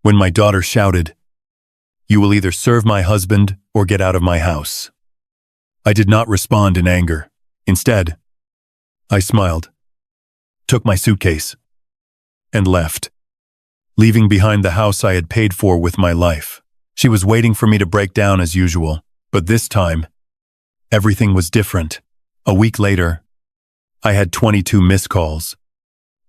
when my daughter shouted, "You will either serve my husband or get out of my house." I did not respond in anger. Instead, I smiled, took my suitcase, and left, leaving behind the house I had paid for with my life. She was waiting for me to break down as usual, but this time, everything was different. A week later, I had 22 missed calls,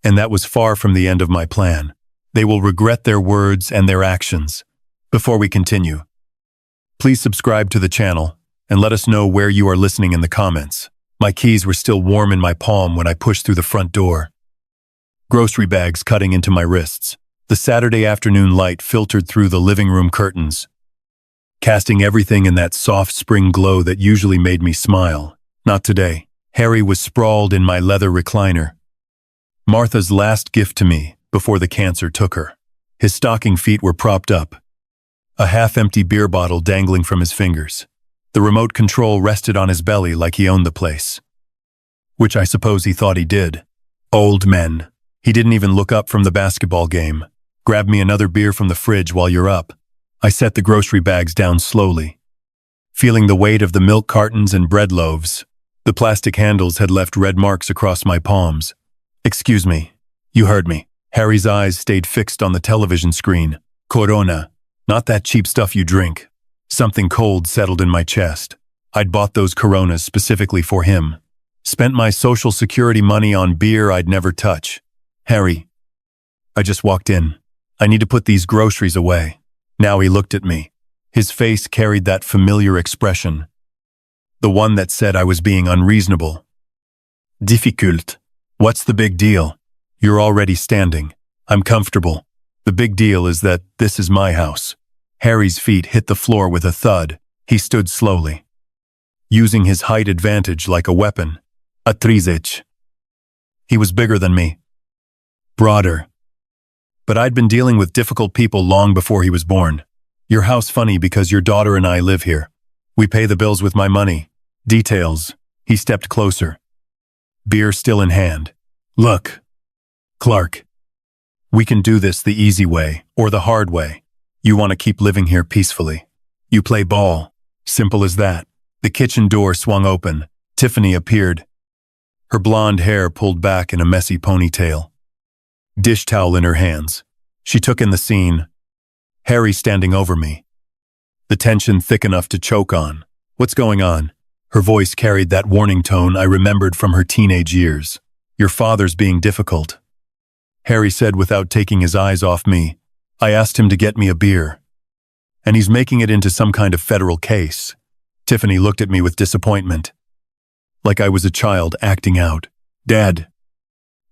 and that was far from the end of my plan. They will regret their words and their actions. Before we continue, please subscribe to the channel and let us know where you are listening in the comments. My keys were still warm in my palm when I pushed through the front door. Grocery bags cutting into my wrists. The Saturday afternoon light filtered through the living room curtains, casting everything in that soft spring glow that usually made me smile. Not today. Harry was sprawled in my leather recliner, Martha's last gift to me before the cancer took her. His stocking feet were propped up, a half-empty beer bottle dangling from his fingers. The remote control rested on his belly like he owned the place, which I suppose he thought he did. Old men. He didn't even look up from the basketball game. "Grab me another beer from the fridge while you're up." I set the grocery bags down slowly, feeling the weight of the milk cartons and bread loaves. The plastic handles had left red marks across my palms. "Excuse me." "You heard me." Harry's eyes stayed fixed on the television screen. "Corona. Not that cheap stuff you drink." Something cold settled in my chest. I'd bought those Coronas specifically for him. Spent my Social Security money on beer I'd never touch. "Harry." I just walked in. "I need to put these groceries away." Now he looked at me. His face carried that familiar expression, the one that said I was being unreasonable. "Difficult. What's the big deal? You're already standing. I'm comfortable. The big deal is that this is my house." Harry's feet hit the floor with a thud. He stood slowly, using his height advantage like a weapon. A trizech. He was bigger than me, broader. But I'd been dealing with difficult people long before he was born. "Your house funny because your daughter and I live here. We pay the bills with my money." Details. He stepped closer, beer still in hand. "Look, Clark. We can do this the easy way or the hard way. You want to keep living here peacefully. You play ball. Simple as that." The kitchen door swung open. Tiffany appeared, her blonde hair pulled back in a messy ponytail, dish towel in her hands. She took in the scene, Harry standing over me, the tension thick enough to choke on. "What's going on?" Her voice carried that warning tone I remembered from her teenage years. "Your father's being difficult," Harry said without taking his eyes off me. "I asked him to get me a beer, and he's making it into some kind of federal case." Tiffany looked at me with disappointment, like I was a child acting out. "Dad,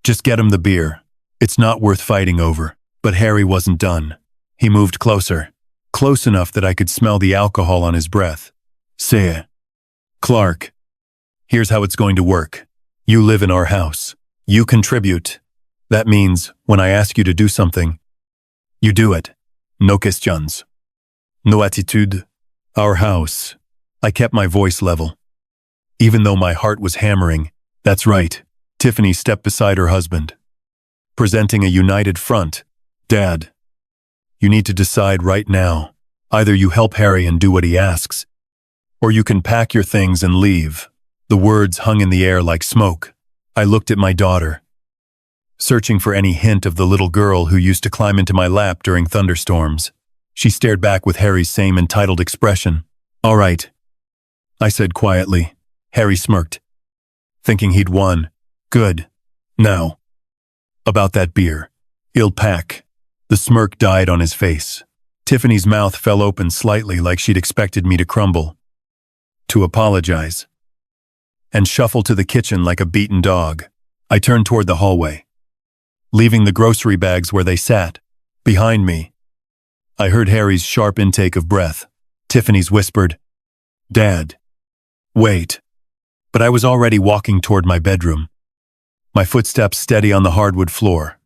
just get him the beer. It's not worth fighting over." But Harry wasn't done. He moved closer, close enough that I could smell the alcohol on his breath. "Say, Clark, here's how it's going to work. You live in our house. You contribute. That means when I ask you to do something, you do it. No questions. No attitude. Our house." I kept my voice level, even though my heart was hammering. "That's right." Tiffany stepped beside her husband, presenting a united front. "Dad, you need to decide right now. Either you help Harry and do what he asks, or you can pack your things and leave." The words hung in the air like smoke. I looked at my daughter, searching for any hint of the little girl who used to climb into my lap during thunderstorms. She stared back with Harry's same entitled expression. "All right," I said quietly. Harry smirked, thinking he'd won. "Good. Now, about that beer. I'll pack." The smirk died on his face. Tiffany's mouth fell open slightly like she'd expected me to crumble, to apologize, and shuffle to the kitchen like a beaten dog. I turned toward the hallway, leaving the grocery bags where they sat. Behind me, I heard Harry's sharp intake of breath. Tiffany's whispered, "Dad, wait." But I was already walking toward my bedroom, my footsteps steady on the hardwood floor.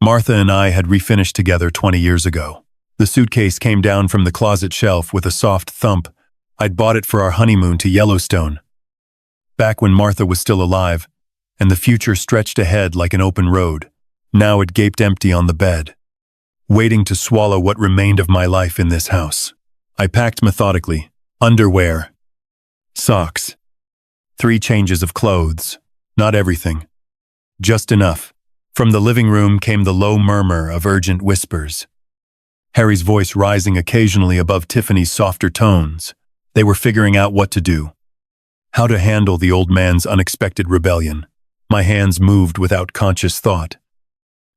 Martha and I had refinished together 20 years ago. The suitcase came down from the closet shelf with a soft thump. I'd bought it for our honeymoon to Yellowstone, back when Martha was still alive, and the future stretched ahead like an open road. Now it gaped empty on the bed. waiting to swallow what remained of my life in this house. I packed methodically. Underwear, socks, 3 changes of clothes, not everything, just enough. From the living room came the low murmur of urgent whispers, Harry's voice rising occasionally above Tiffany's softer tones. They were figuring out what to do, how to handle the old man's unexpected rebellion. My hands moved without conscious thought,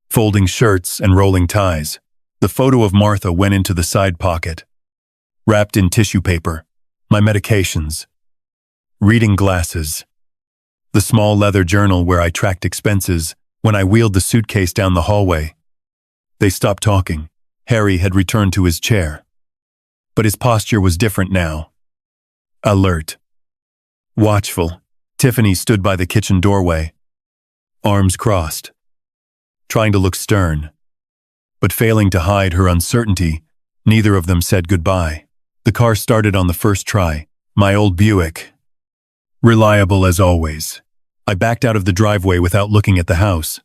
folding shirts and rolling ties. The photo of Martha went into the side pocket, wrapped in tissue paper, my medications, reading glasses, the small leather journal where I tracked expenses. When I wheeled the suitcase down the hallway, they stopped talking. Harry had returned to his chair, but his posture was different now. Alert, watchful. Tiffany stood by the kitchen doorway, arms crossed, trying to look stern, but failing to hide her uncertainty. Neither of them said goodbye. The car started on the first try, my old Buick, reliable as always. I backed out of the driveway without looking at the house,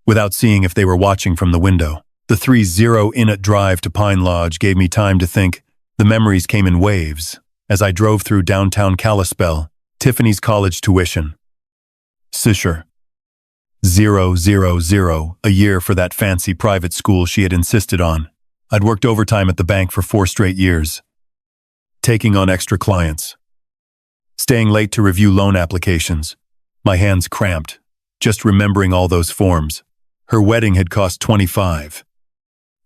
without seeing if they were watching from the window. The 3-0-minute drive to Pine Lodge gave me time to think. The memories came in waves as I drove through downtown Kalispell. Tiffany's college tuition, Sisher, 000 a year for that fancy private school she had insisted on. I'd worked overtime at the bank for 4 straight years, taking on extra clients, staying late to review loan applications. My hands cramped, just remembering all those forms. Her wedding had cost $25.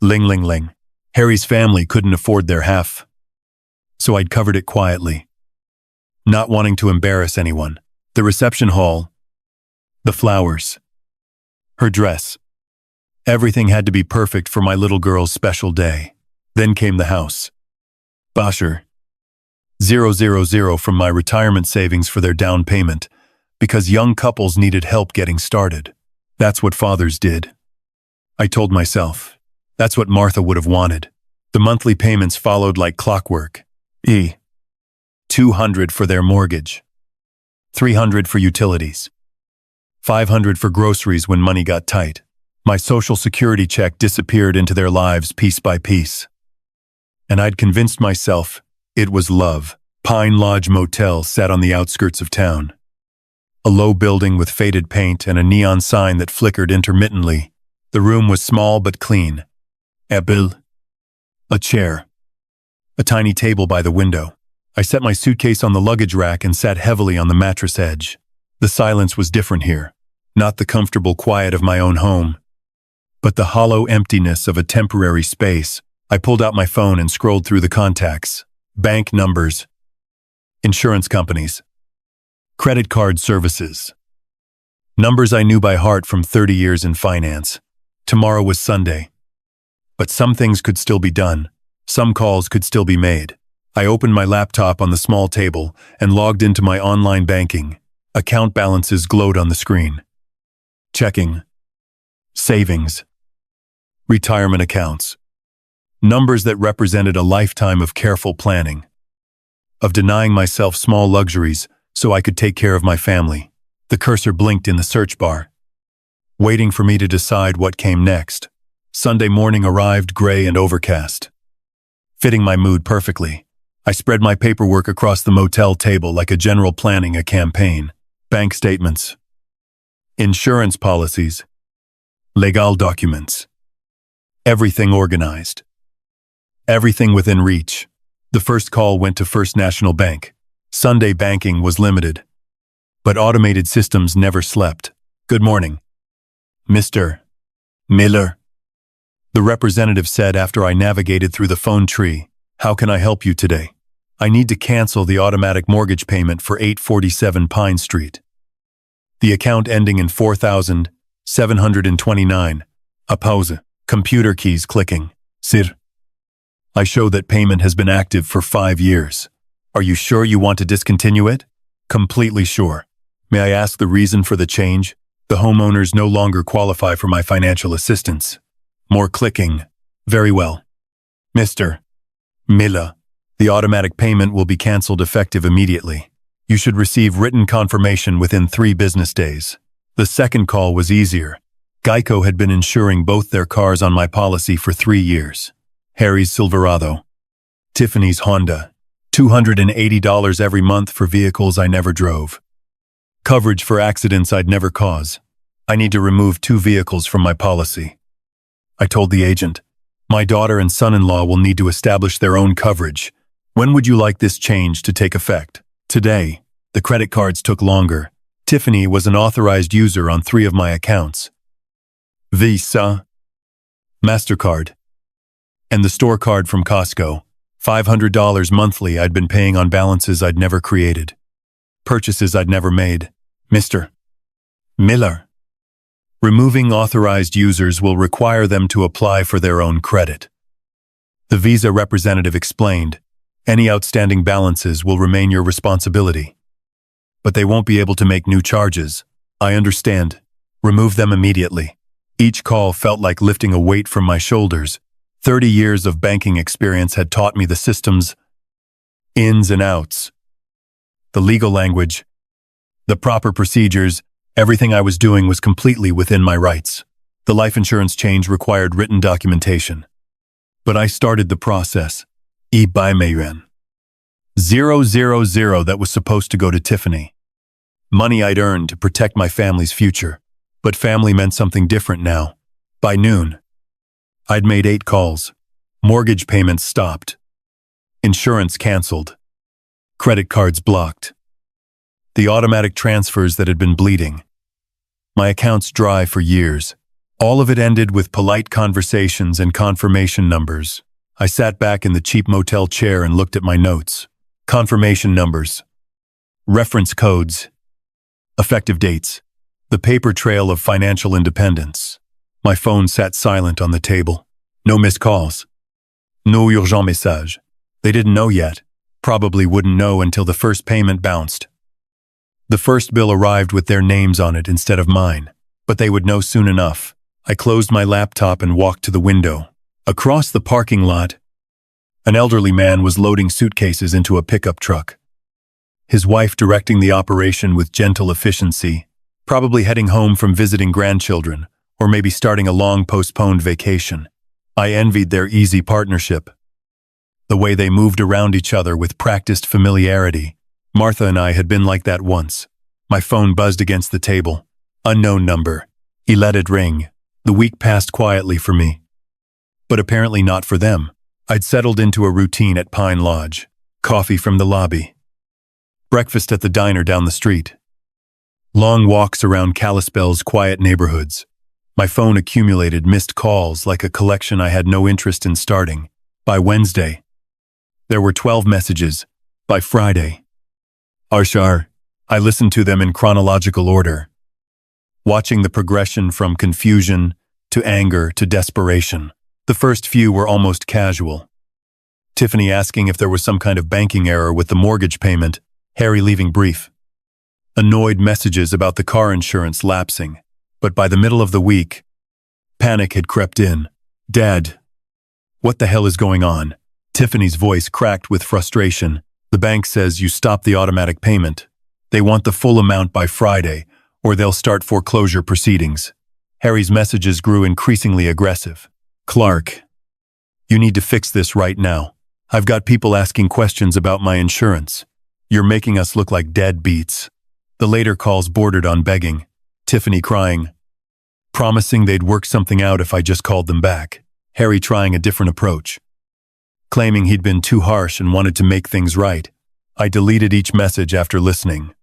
Ling ling ling. Harry's family couldn't afford their half, so I'd covered it quietly, not wanting to embarrass anyone. The reception hall, the flowers, her dress. Everything had to be perfect for my little girl's special day. Then came the house. Basher, 000 from my retirement savings for their down payment, because young couples needed help getting started. That's what fathers did. I told myself, that's what Martha would have wanted. The monthly payments followed like clockwork. $200 for their mortgage, $300 for utilities, $500 for groceries when money got tight. My Social Security check disappeared into their lives piece by piece. And I'd convinced myself it was love. Pine Lodge Motel sat on the outskirts of town. A low building with faded paint and a neon sign that flickered intermittently. The room was small but clean. A chair, a tiny table by the window. I set my suitcase on the luggage rack and sat heavily on the mattress edge. The silence was different here. Not the comfortable quiet of my own home, but the hollow emptiness of a temporary space. I pulled out my phone and scrolled through the contacts. Bank numbers, insurance companies, credit card services. Numbers I knew by heart from 30 years in finance. Tomorrow was Sunday, but some things could still be done. Some calls could still be made. I opened my laptop on the small table and logged into my online banking. Account balances glowed on the screen. Checking, savings, retirement accounts. Numbers that represented a lifetime of careful planning, of denying myself small luxuries so I could take care of my family. The cursor blinked in the search bar, waiting for me to decide what came next. Sunday morning arrived gray and overcast, fitting my mood perfectly. I spread my paperwork across the motel table like a general planning a campaign. Bank statements, insurance policies, legal documents. Everything organized. Everything within reach. The first call went to First National Bank. Sunday banking was limited, but automated systems never slept. Good morning, Mr. Miller, the representative said after I navigated through the phone tree. How can I help you today? I need to cancel the automatic mortgage payment for 847 Pine Street. The account ending in 4,729. A pause. Computer keys clicking. Sir. I show that payment has been active for 5 years. Are you sure you want to discontinue it? Completely sure. May I ask the reason for the change? The homeowners no longer qualify for my financial assistance. More clicking. Very well. Mr. Miller, the automatic payment will be canceled effective immediately. You should receive written confirmation within 3 business days. The second call was easier. Geico had been insuring both their cars on my policy for 3 years. Harry's Silverado, Tiffany's Honda, $280 every month for vehicles I never drove. Coverage for accidents I'd never cause. I need to remove 2 vehicles from my policy. I told the agent, my daughter and son-in-law will need to establish their own coverage. When would you like this change to take effect? Today. The credit cards took longer. Tiffany was an authorized user on 3 of my accounts. Visa, MasterCard, and the store card from Costco. $500 monthly I'd been paying on balances I'd never created. Purchases I'd never made. Mr. Miller. Removing authorized users will require them to apply for their own credit. The Visa representative explained, any outstanding balances will remain your responsibility. But they won't be able to make new charges. I understand. Remove them immediately. Each call felt like lifting a weight from my shoulders. 30 years of banking experience had taught me the system's ins and outs. The legal language, the proper procedures, everything I was doing was completely within my rights. The life insurance change required written documentation. But I started the process. $0,000 that was supposed to go to Tiffany. Money I'd earned to protect my family's future. But family meant something different now. By noon, I'd made 8 calls. Mortgage payments stopped. Insurance canceled. Credit cards blocked. The automatic transfers that had been bleeding. My accounts dry for years. All of it ended with polite conversations and confirmation numbers. I sat back in the cheap motel chair and looked at my notes. Confirmation numbers. Reference codes. Effective dates. The paper trail of financial independence. My phone sat silent on the table. No missed calls. No urgent message. They didn't know yet. Probably wouldn't know until the first payment bounced. The first bill arrived with their names on it instead of mine. But they would know soon enough. I closed my laptop and walked to the window. Across the parking lot, an elderly man was loading suitcases into a pickup truck. His wife directing the operation with gentle efficiency, probably heading home from visiting grandchildren, or maybe starting a long postponed vacation. I envied their easy partnership. The way they moved around each other with practiced familiarity. Martha and I had been like that once. My phone buzzed against the table. Unknown number. He let it ring. The week passed quietly for me. But apparently not for them. I'd settled into a routine at Pine Lodge. Coffee from the lobby. Breakfast at the diner down the street. Long walks around Kalispell's quiet neighborhoods. My phone accumulated missed calls like a collection I had no interest in starting. By Wednesday, there were 12 messages. By Friday, Arshar, I listened to them in chronological order, watching the progression from confusion to anger to desperation. The first few were almost casual. Tiffany asking if there was some kind of banking error with the mortgage payment, Harry leaving brief. Annoyed messages about the car insurance lapsing. But by the middle of the week, panic had crept in. Dad, what the hell is going on? Tiffany's voice cracked with frustration. The bank says you stop the automatic payment. They want the full amount by Friday, or they'll start foreclosure proceedings. Harry's messages grew increasingly aggressive. Clark, you need to fix this right now. I've got people asking questions about my insurance. You're making us look like deadbeats. The later calls bordered on begging. Tiffany crying, promising they'd work something out if I just called them back. Harry trying a different approach, claiming he'd been too harsh and wanted to make things right. I deleted each message after listening,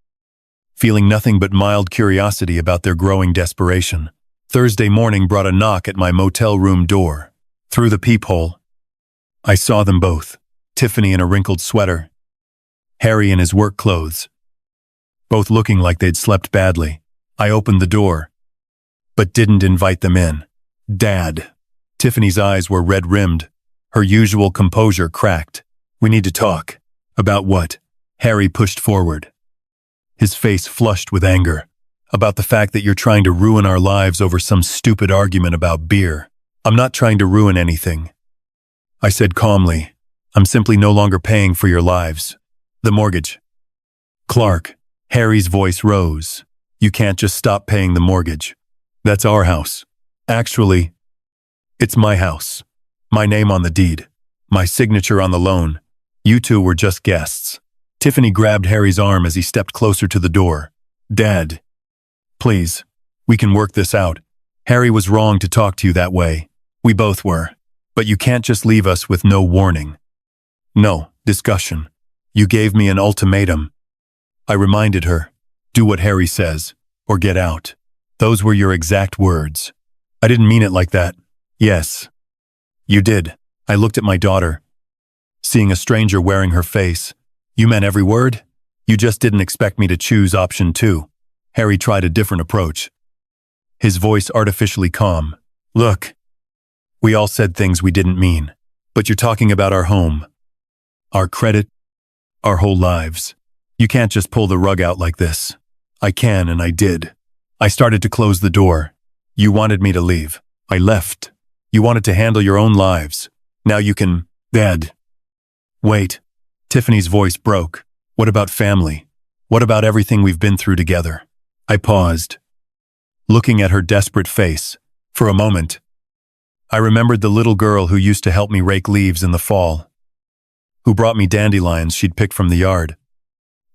feeling nothing but mild curiosity about their growing desperation. Thursday morning brought a knock at my motel room door. Through the peephole, I saw them both, Tiffany in a wrinkled sweater, Harry in his work clothes, both looking like they'd slept badly. I opened the door, but didn't invite them in. Dad. Tiffany's eyes were red-rimmed. Her usual composure cracked. We need to talk. About what? Harry pushed forward, his face flushed with anger. About the fact that you're trying to ruin our lives over some stupid argument about beer. I'm not trying to ruin anything. I said calmly, I'm simply no longer paying for your lives. The mortgage. Clark. Harry's voice rose. You can't just stop paying the mortgage. That's our house. Actually, it's my house. My name on the deed. My signature on the loan. You two were just guests. Tiffany grabbed Harry's arm as he stepped closer to the door. Dad. Please. We can work this out. Harry was wrong to talk to you that way. We both were. But you can't just leave us with no warning. No, discussion. You gave me an ultimatum. I reminded her. Do what Harry says, or get out. Those were your exact words. I didn't mean it like that. Yes. You did. I looked at my daughter. Seeing a stranger wearing her face. You meant every word? You just didn't expect me to choose option 2. Harry tried a different approach. His voice artificially calm. Look. We all said things we didn't mean. But you're talking about our home. Our credit. Our whole lives. You can't just pull the rug out like this. I can, and I did. I started to close the door. You wanted me to leave. I left. You wanted to handle your own lives. Now you can... Dad. Wait. Tiffany's voice broke. What about family? What about everything we've been through together? I paused, looking at her desperate face. For a moment, I remembered the little girl who used to help me rake leaves in the fall, who brought me dandelions she'd picked from the yard.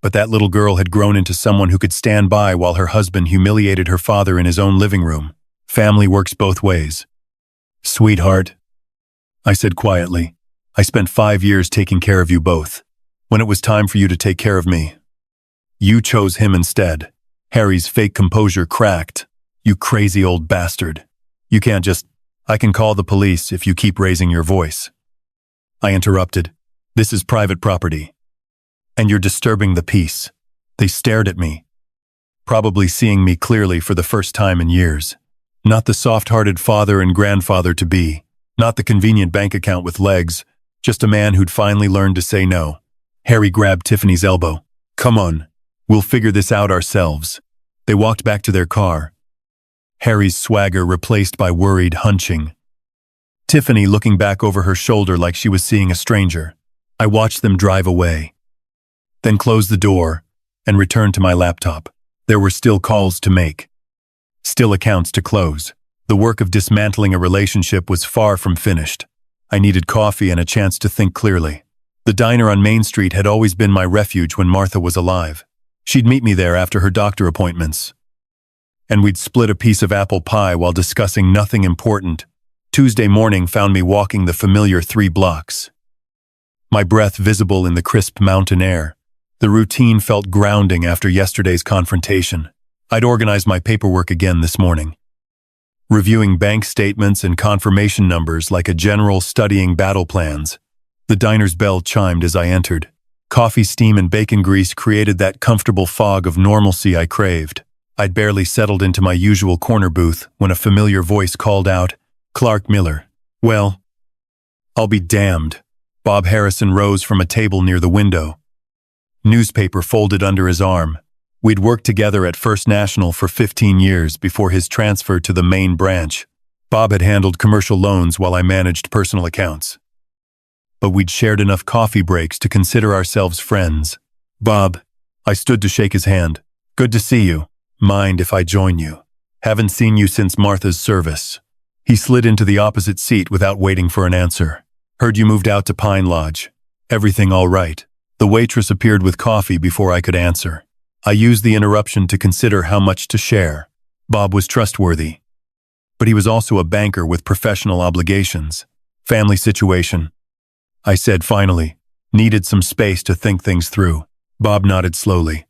But that little girl had grown into someone who could stand by while her husband humiliated her father in his own living room. Family works both ways. Sweetheart, I said quietly, I spent 5 years taking care of you both. When it was time for you to take care of me, you chose him instead. Harry's fake composure cracked. You crazy old bastard. You can't just... I can call the police if you keep raising your voice. I interrupted. This is private property. And you're disturbing the peace. They stared at me, probably seeing me clearly for the first time in years. Not the soft-hearted father and grandfather-to-be. Not the convenient bank account with legs. Just a man who'd finally learned to say no. Harry grabbed Tiffany's elbow. Come on. We'll figure this out ourselves. They walked back to their car. Harry's swagger replaced by worried hunching. Tiffany looking back over her shoulder like she was seeing a stranger. I watched them drive away. Then closed the door and returned to my laptop. There were still calls to make. Still accounts to close. The work of dismantling a relationship was far from finished. I needed coffee and a chance to think clearly. The diner on Main Street had always been my refuge when Martha was alive. She'd meet me there after her doctor appointments. And we'd split a piece of apple pie while discussing nothing important. Tuesday morning found me walking the familiar 3 blocks. My breath visible in the crisp mountain air. The routine felt grounding after yesterday's confrontation. I'd organized my paperwork again this morning, reviewing bank statements and confirmation numbers like a general studying battle plans. The diner's bell chimed as I entered. Coffee steam and bacon grease created that comfortable fog of normalcy I craved. I'd barely settled into my usual corner booth when a familiar voice called out, Clark Miller. Well, I'll be damned. Bob Harrison rose from a table near the window, newspaper folded under his arm. We'd worked together at First National for 15 years before his transfer to the main branch. Bob had handled commercial loans while I managed personal accounts. But we'd shared enough coffee breaks to consider ourselves friends. Bob, I stood to shake his hand. Good to see you. Mind if I join you? Haven't seen you since Martha's service. He slid into the opposite seat without waiting for an answer. Heard you moved out to Pine Lodge. Everything all right? The waitress appeared with coffee before I could answer. I used the interruption to consider how much to share. Bob was trustworthy, but he was also a banker with professional obligations. Family situation, I said finally. Needed some space to think things through. Bob nodded slowly,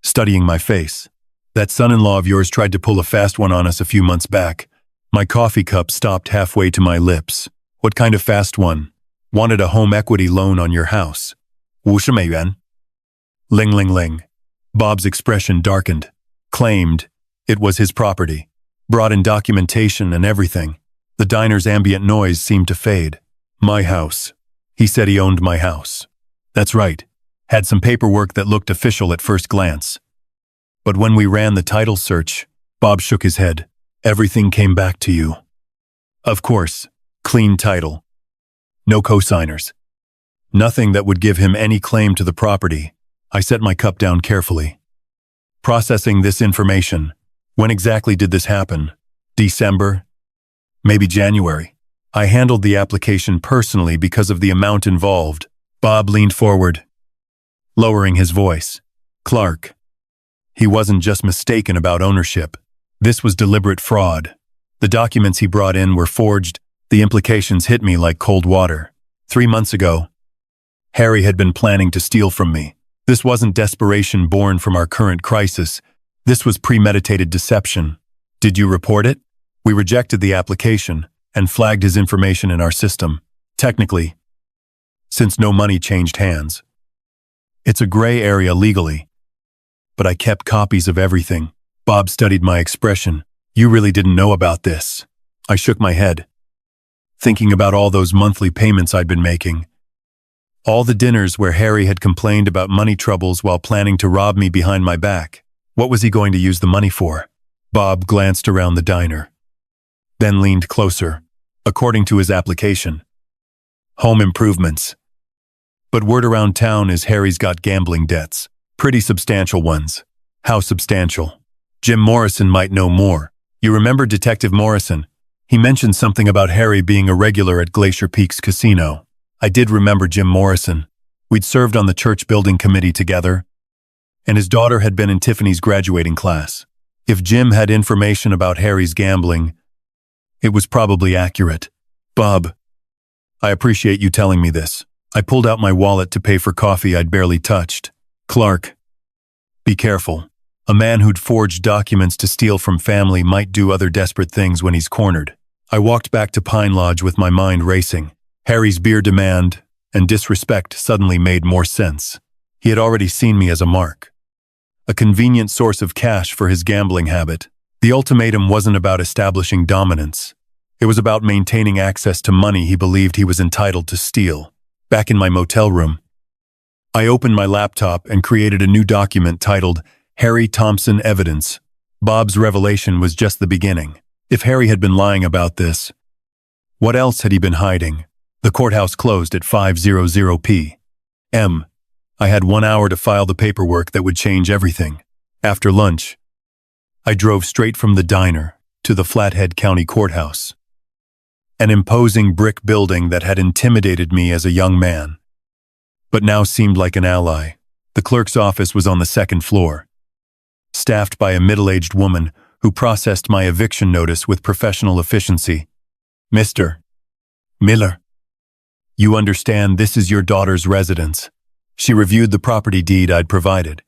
studying my face. That son-in-law of yours tried to pull a fast one on us a few months back. My coffee cup stopped halfway to my lips. What kind of fast one? Wanted a home equity loan on your house. 50美元. Ling ling ling. Bob's expression darkened. Claimed it was his property. Brought in documentation and everything. The diner's ambient noise seemed to fade. My house. He said he owned my house. That's right. Had some paperwork that looked official at first glance. But when we ran the title search, Bob shook his head. Everything came back to you. Of course. Clean title. No cosigners. Nothing that would give him any claim to the property. I set my cup down carefully, processing this information. When exactly did this happen? December? Maybe January. I handled the application personally because of the amount involved. Bob leaned forward, lowering his voice. Clark. He wasn't just mistaken about ownership. This was deliberate fraud. The documents he brought in were forged. The implications hit me like cold water. 3 months ago, Harry had been planning to steal from me. This wasn't desperation born from our current crisis. This was premeditated deception. Did you report it? We rejected the application and flagged his information in our system. Technically, since no money changed hands. It's a gray area legally, but I kept copies of everything. Bob studied my expression. You really didn't know about this. I shook my head, thinking about all those monthly payments I'd been making. All the dinners where Harry had complained about money troubles while planning to rob me behind my back. What was he going to use the money for? Bob glanced around the diner, then leaned closer. According to his application, home improvements. But word around town is Harry's got gambling debts. Pretty substantial ones. How substantial? Jim Morrison might know more. You remember Detective Morrison? He mentioned something about Harry being a regular at Glacier Peaks Casino. I did remember Jim Morrison. We'd served on the church building committee together, and his daughter had been in Tiffany's graduating class. If Jim had information about Harry's gambling, it was probably accurate. Bob, I appreciate you telling me this. I pulled out my wallet to pay for coffee I'd barely touched. Clark, be careful. A man who'd forged documents to steal from family might do other desperate things when he's cornered. I walked back to Pine Lodge with my mind racing. Harry's beer demand and disrespect suddenly made more sense. He had already seen me as a mark, a convenient source of cash for his gambling habit. The ultimatum wasn't about establishing dominance. It was about maintaining access to money he believed he was entitled to steal. Back in my motel room, I opened my laptop and created a new document titled Harry Thompson Evidence. Bob's revelation was just the beginning. If Harry had been lying about this, what else had he been hiding? The courthouse closed at 5:00 p.m. I had 1 hour to file the paperwork that would change everything. After lunch, I drove straight from the diner to the Flathead County Courthouse, an imposing brick building that had intimidated me as a young man, but now seemed like an ally. The clerk's office was on the second floor, staffed by a middle-aged woman who processed my eviction notice with professional efficiency. Mr. Miller, you understand this is your daughter's residence. She reviewed the property deed I'd provided.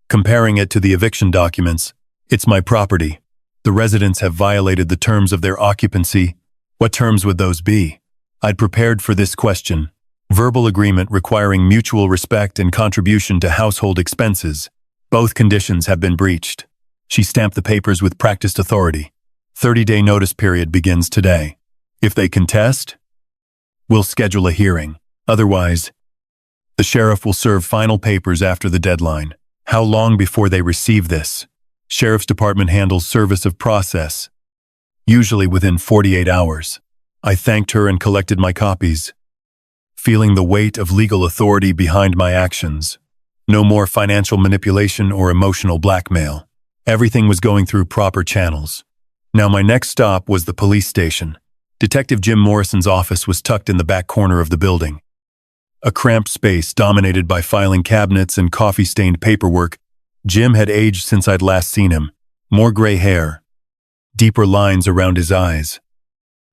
Comparing it to the eviction documents, it's my property. The residents have violated the terms of their occupancy. What terms would those be? I'd prepared for this question. Verbal agreement requiring mutual respect and contribution to household expenses. Both conditions have been breached. She stamped the papers with practiced authority. 30-day notice period begins today. If they contest, we'll schedule a hearing. Otherwise, the sheriff will serve final papers after the deadline. How long before they receive this? Sheriff's Department handles service of process, usually within 48 hours. I thanked her and collected my copies, feeling the weight of legal authority behind my actions. No more financial manipulation or emotional blackmail. Everything was going through proper channels. Now my next stop was the police station. Detective Jim Morrison's office was tucked in the back corner of the building. A cramped space dominated by filing cabinets and coffee-stained paperwork. Jim had aged since I'd last seen him. More gray hair, deeper lines around his eyes.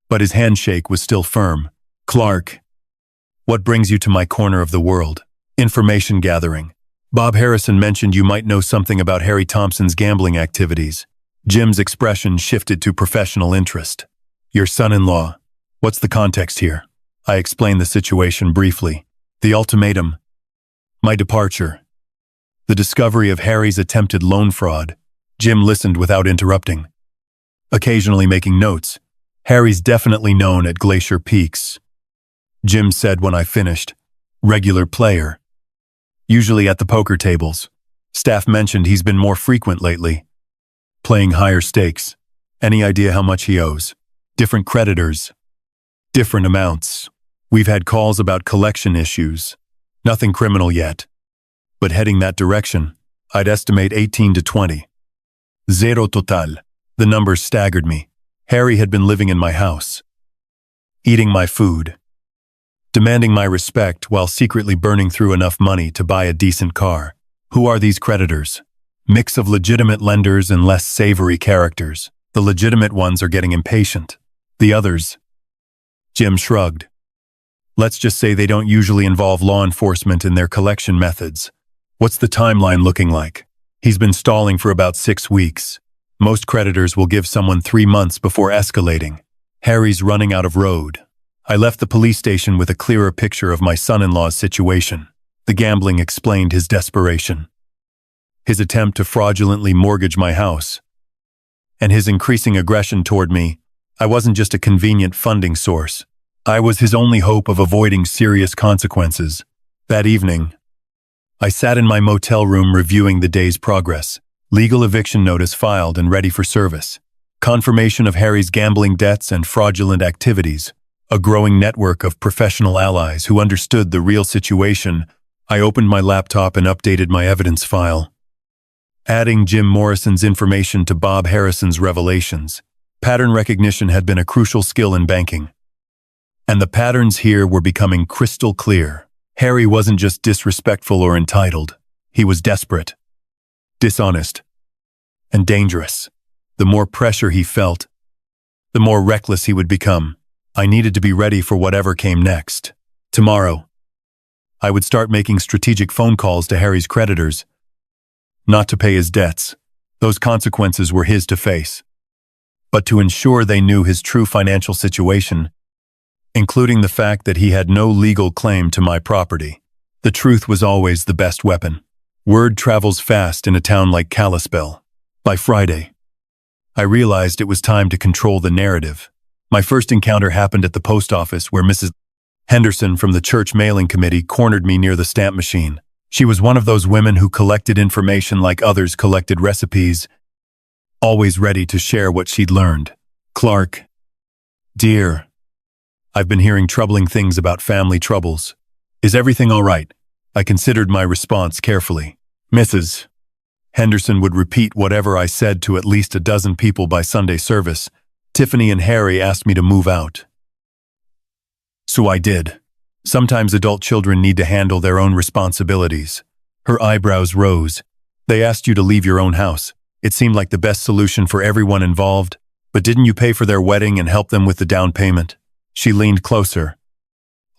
But his handshake was still firm. Clark, what brings you to my corner of the world? Information gathering. Bob Harrison mentioned you might know something about Harry Thompson's gambling activities. Jim's expression shifted to professional interest. Your son-in-law. What's the context here? I explained the situation briefly. The ultimatum. My departure. The discovery of Harry's attempted loan fraud. Jim listened without interrupting, occasionally making notes. Harry's definitely known at Glacier Peaks. Jim said when I finished. Regular player. Usually at the poker tables. Staff mentioned he's been more frequent lately, playing higher stakes. Any idea how much he owes? Different creditors. Different amounts. We've had calls about collection issues. Nothing criminal yet, but heading that direction. I'd estimate 18 to 20. Zero total. The numbers staggered me. Harry had been living in my house, eating my food, demanding my respect while secretly burning through enough money to buy a decent car. Who are these creditors? Mix of legitimate lenders and less savory characters. The legitimate ones are getting impatient. The others? Jim shrugged. Let's just say they don't usually involve law enforcement in their collection methods. What's the timeline looking like? He's been stalling for about 6 weeks. Most creditors will give someone 3 months before escalating. Harry's running out of road. I left the police station with a clearer picture of my son-in-law's situation. The gambling explained his desperation, his attempt to fraudulently mortgage my house, and his increasing aggression toward me. I wasn't just a convenient funding source. I was his only hope of avoiding serious consequences. That evening, I sat in my motel room reviewing the day's progress. Legal eviction notice filed and ready for service. Confirmation of Harry's gambling debts and fraudulent activities. A growing network of professional allies who understood the real situation. I opened my laptop and updated my evidence file, adding Jim Morrison's information to Bob Harrison's revelations. Pattern recognition had been a crucial skill in banking, and the patterns here were becoming crystal clear. Harry wasn't just disrespectful or entitled. He was desperate, dishonest, and dangerous. The more pressure he felt, the more reckless he would become. I needed to be ready for whatever came next. Tomorrow, I would start making strategic phone calls to Harry's creditors, not to pay his debts. Those consequences were his to face, but to ensure they knew his true financial situation, including the fact that he had no legal claim to my property. The truth was always the best weapon. Word travels fast in a town like Kalispell. By Friday, I realized it was time to control the narrative. My first encounter happened at the post office where Mrs. Henderson from the church mailing committee cornered me near the stamp machine. She was one of those women who collected information like others collected recipes, always ready to share what she'd learned. Clark, dear, I've been hearing troubling things about family troubles. Is everything all right? I considered my response carefully. Mrs. Henderson would repeat whatever I said to at least a dozen people by Sunday service. Tiffany and Harry asked me to move out, so I did. Sometimes adult children need to handle their own responsibilities. Her eyebrows rose. They asked you to leave your own house. It seemed like the best solution for everyone involved, but didn't you pay for their wedding and help them with the down payment? She leaned closer,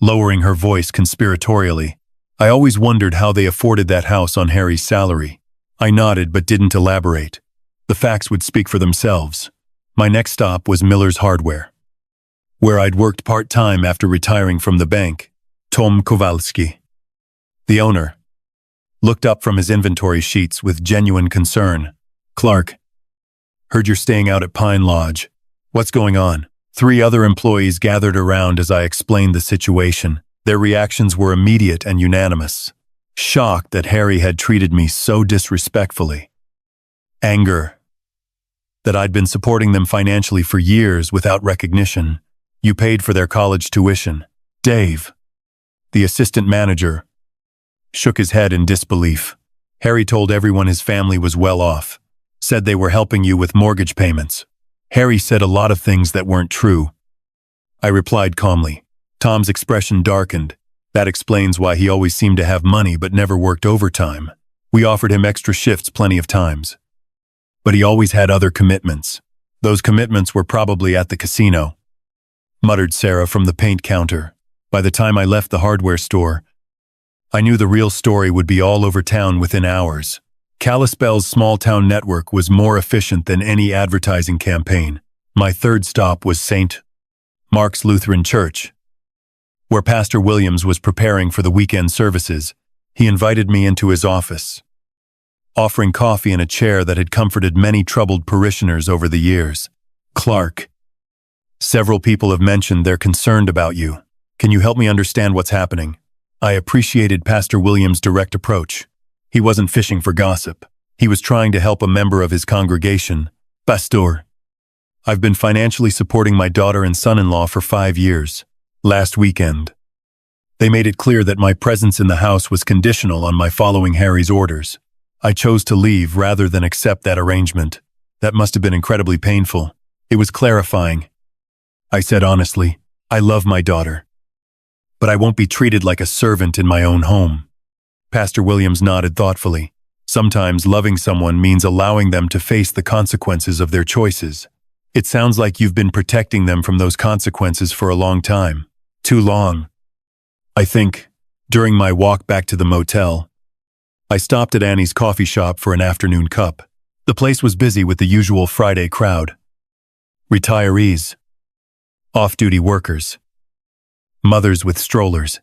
lowering her voice conspiratorially. I always wondered how they afforded that house on Harry's salary. I nodded but didn't elaborate. The facts would speak for themselves. My next stop was Miller's Hardware, where I'd worked part-time after retiring from the bank. Tom Kowalski, the owner, looked up from his inventory sheets with genuine concern. Clark, heard you're staying out at Pine Lodge. What's going on? 3 other employees gathered around as I explained the situation. Their reactions were immediate and unanimous. Shocked that Harry had treated me so disrespectfully. Anger that I'd been supporting them financially for years without recognition. You paid for their college tuition. Dave, the assistant manager, shook his head in disbelief. Harry told everyone his family was well off, said they were helping you with mortgage payments. Harry said a lot of things that weren't true. I replied calmly. Tom's expression darkened. That explains why he always seemed to have money but never worked overtime. We offered him extra shifts plenty of times, but he always had other commitments. Those commitments were probably at the casino, muttered Sarah from the paint counter. By the time I left the hardware store, I knew the real story would be all over town within hours. Kalispell's small-town network was more efficient than any advertising campaign. My third stop was St. Mark's Lutheran Church, where Pastor Williams was preparing for the weekend services. He invited me into his office, offering coffee and a chair that had comforted many troubled parishioners over the years. Clark, several people have mentioned they're concerned about you. Can you help me understand what's happening? I appreciated Pastor Williams' direct approach. He wasn't fishing for gossip. He was trying to help a member of his congregation. Pastor, I've been financially supporting my daughter and son-in-law for 5 years. Last weekend, they made it clear that my presence in the house was conditional on my following Harry's orders. I chose to leave rather than accept that arrangement. That must have been incredibly painful. It was clarifying. I said honestly, I love my daughter. But I won't be treated like a servant in my own home. Pastor Williams nodded thoughtfully. Sometimes loving someone means allowing them to face the consequences of their choices. It sounds like you've been protecting them from those consequences for a long time. Too long. I think, during my walk back to the motel, I stopped at Annie's coffee shop for an afternoon cup. The place was busy with the usual Friday crowd. Retirees, off-duty workers, mothers with strollers.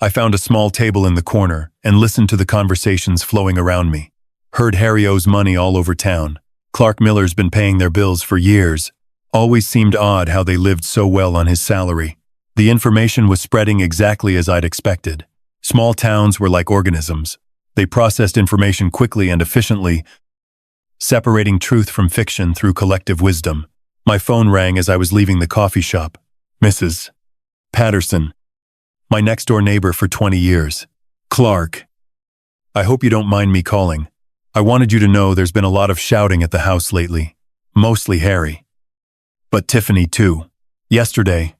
I found a small table in the corner and listened to the conversations flowing around me. Heard Harry owes money all over town. Clark Miller's been paying their bills for years. Always seemed odd how they lived so well on his salary. The information was spreading exactly as I'd expected. Small towns were like organisms. They processed information quickly and efficiently, separating truth from fiction through collective wisdom. My phone rang as I was leaving the coffee shop. Mrs. Patterson, my next-door neighbor for 20 years. Clark. I hope you don't mind me calling. I wanted you to know there's been a lot of shouting at the house lately. Mostly Harry. But Tiffany too. Yesterday,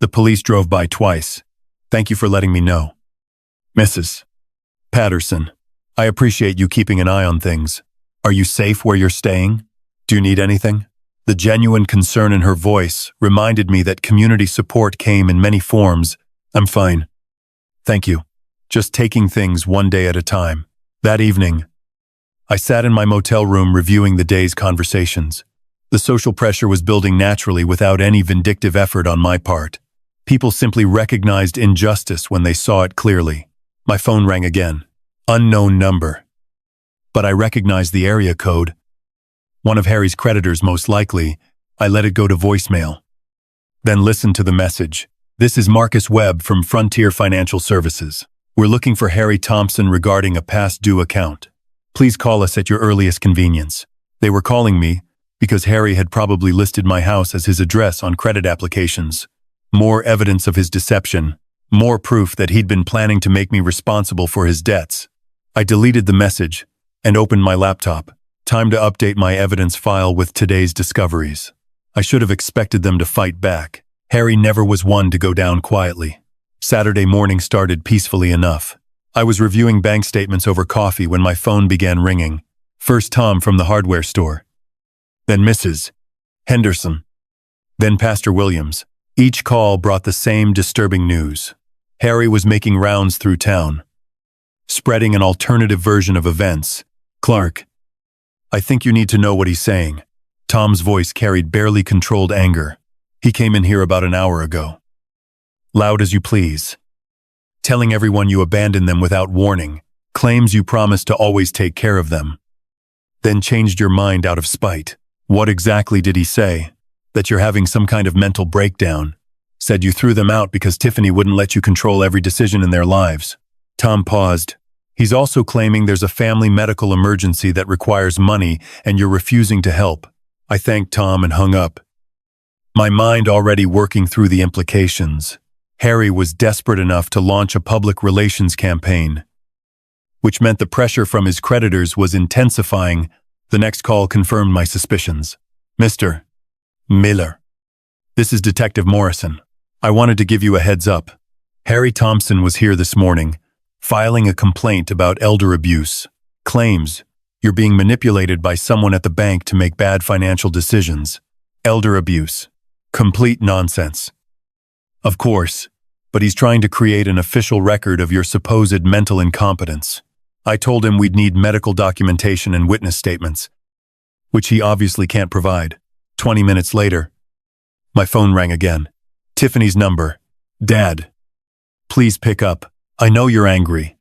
the police drove by twice. Thank you for letting me know. Mrs. Patterson, I appreciate you keeping an eye on things. Are you safe where you're staying? Do you need anything? The genuine concern in her voice reminded me that community support came in many forms. I'm fine. Thank you. Just taking things one day at a time. That evening, I sat in my motel room reviewing the day's conversations. The social pressure was building naturally without any vindictive effort on my part. People simply recognized injustice when they saw it clearly. My phone rang again. Unknown number. But I recognized the area code. One of Harry's creditors, most likely. I let it go to voicemail. Then listened to the message. This is Marcus Webb from Frontier Financial Services. We're looking for Harry Thompson regarding a past due account. Please call us at your earliest convenience. They were calling me because Harry had probably listed my house as his address on credit applications. More evidence of his deception. More proof that he'd been planning to make me responsible for his debts. I deleted the message and opened my laptop. Time to update my evidence file with today's discoveries. I should have expected them to fight back. Harry never was one to go down quietly. Saturday morning started peacefully enough. I was reviewing bank statements over coffee when my phone began ringing. First Tom from the hardware store. Then Mrs. Henderson. Then Pastor Williams. Each call brought the same disturbing news. Harry was making rounds through town, spreading an alternative version of events. Clark, I think you need to know what he's saying. Tom's voice carried barely controlled anger. He came in here about an hour ago. Loud as you please. Telling everyone you abandoned them without warning. Claims you promised to always take care of them. Then changed your mind out of spite. What exactly did he say? That you're having some kind of mental breakdown. Said you threw them out because Tiffany wouldn't let you control every decision in their lives. Tom paused. He's also claiming there's a family medical emergency that requires money and you're refusing to help. I thanked Tom and hung up. My mind already working through the implications. Harry was desperate enough to launch a public relations campaign, which meant the pressure from his creditors was intensifying. The next call confirmed my suspicions. Mr. Miller. This is Detective Morrison. I wanted to give you a heads up. Harry Thompson was here this morning, filing a complaint about elder abuse. Claims you're being manipulated by someone at the bank to make bad financial decisions. Elder abuse. Complete nonsense. Of course, but he's trying to create an official record of your supposed mental incompetence. I told him we'd need medical documentation and witness statements, which he obviously can't provide. 20 minutes later, my phone rang again. Tiffany's number. Dad, please pick up. I know you're angry,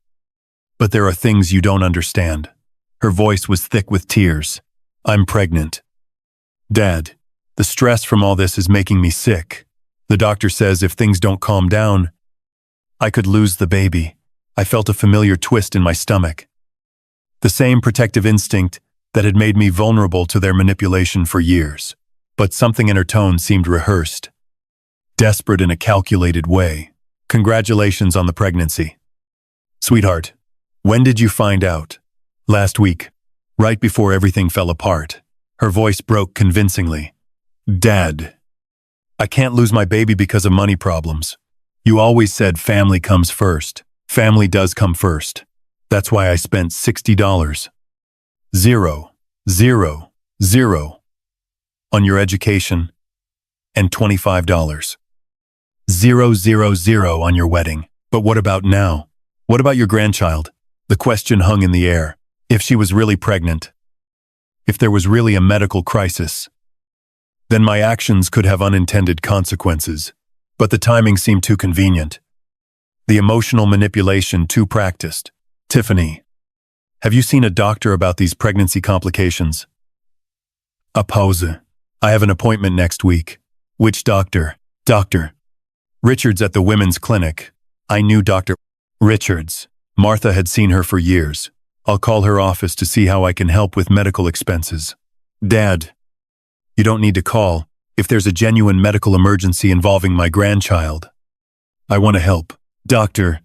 but there are things you don't understand. Her voice was thick with tears. I'm pregnant. Dad, the stress from all this is making me sick. The doctor says if things don't calm down, I could lose the baby. I felt a familiar twist in my stomach. The same protective instinct that had made me vulnerable to their manipulation for years. But something in her tone seemed rehearsed. Desperate in a calculated way. Congratulations on the pregnancy. Sweetheart, when did you find out? Last week, right before everything fell apart. Her voice broke convincingly. Dad, I can't lose my baby because of money problems. You always said family comes first. Family does come first. That's why I spent $60. Zero, zero, zero on your education and $25. Zero, zero, zero on your wedding. But what about now? What about your grandchild? The question hung in the air. If she was really pregnant, if there was really a medical crisis, then my actions could have unintended consequences. But the timing seemed too convenient. The emotional manipulation too practiced. Tiffany, have you seen a doctor about these pregnancy complications? A pause. I have an appointment next week. Which doctor? Doctor Richards at the women's clinic. I knew Dr. Richards. Martha had seen her for years. I'll call her office to see how I can help with medical expenses. Dad, you don't need to call if there's a genuine medical emergency involving my grandchild. I want to help. Doctor